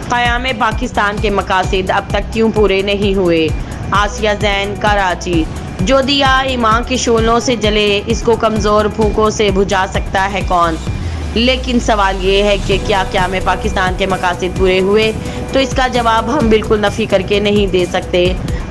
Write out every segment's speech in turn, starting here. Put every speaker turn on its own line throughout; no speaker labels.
क़याम पाकिस्तान के मकासद अब तक क्यों पूरे नहीं हुए? आसिया ज़ैन, कराची। जो दिया ईमान की शोलों से जले, इसको कमज़ोर फूंकों से बुझा सकता है कौन? लेकिन सवाल ये है कि क्या क़याम पाकिस्तान के मकासद पूरे हुए? तो इसका जवाब हम बिल्कुल नफ़ी करके नहीं दे सकते।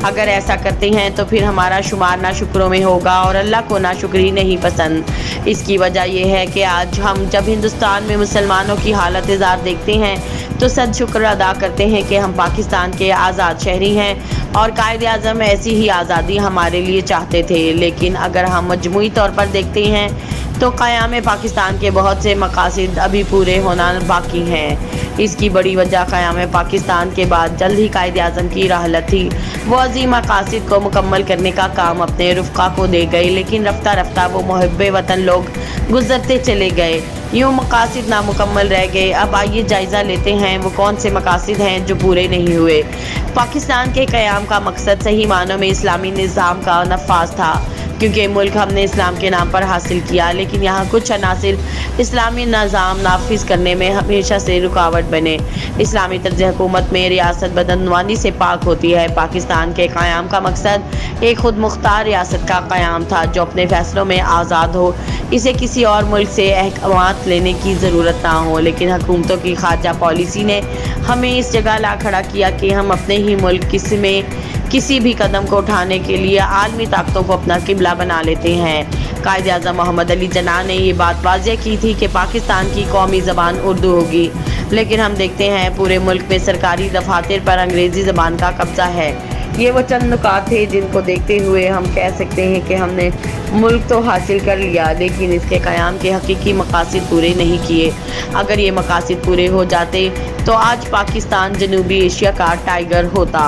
अगर ऐसा करते हैं तो फिर हमारा शुमार नाशुक्रों में होगा और अल्लाह को नाशुक्री नहीं पसंद। इसकी वजह यह है कि आज हम जब हिंदुस्तान में मुसलमानों की हालत ज़ार देखते हैं तो सद शुक्र अदा करते हैं कि हम पाकिस्तान के आज़ाद शहरी हैं और कायद आज़म ऐसी ही आज़ादी हमारे लिए चाहते थे। लेकिन अगर हम मजमूई तौर पर देखते हैं तो क़याम पाकिस्तान के बहुत से मकासद अभी पूरे होना बाकी हैं। इसकी बड़ी वजह क़याम पाकिस्तान के बाद जल्द ही कायद आज़म की राहलत थी। वो अज़ीम मकासद को मुकम्मल करने का काम अपने रुफ़क़ा को दे गए, लेकिन रफ्ता रफ्ता वो मुहिब्बे वतन लोग गुजरते चले गए, यूँ मकासद नामुकम्मल रह गए। अब आइए जायज़ा लेते हैं वो कौन से मकासद हैं जो पूरे नहीं हुए। पाकिस्तान के क़याम का मकसद सही मानों में इस्लामी निज़ाम का नफाज था, क्योंकि मुल्क हमने इस्लाम के नाम पर हासिल किया, लेकिन यहाँ कुछ अनासिर इस्लामी निज़ाम नाफिज करने में हमेशा से रुकावट बने। इस्लामी तर्ज हुकूमत में रियासत बदनवानी से पाक होती है। पाकिस्तान के क़याम का मकसद एक खुद मुख्तार रियासत का क़याम था जो अपने फ़ैसलों में आज़ाद हो, इसे किसी और मुल्क से अहकामात लेने की ज़रूरत ना हो। लेकिन हुकूमतों की खारजा पॉलिसी ने हमें इस जगह ला खड़ा किया कि हम अपने ही मुल्क किसी भी कदम को उठाने के लिए आलमी ताकतों को अपना किबला बना लेते हैं। कायद आज़म मोहम्मद अली जिन्ना ने ये बात वाज़ेह की थी कि पाकिस्तान की कौमी ज़बान उर्दू होगी, लेकिन हम देखते हैं पूरे मुल्क में सरकारी दफातर पर अंग्रेज़ी ज़बान का कब्ज़ा है। ये वो चंद नुकात थे जिनको देखते हुए हम कह सकते हैं कि हमने मुल्क तो हासिल कर लिया, लेकिन इसके क़याम के हकीकी मकासद पूरे नहीं किए। अगर ये मकासद पूरे हो जाते तो आज पाकिस्तान जनूबी एशिया का टाइगर होता।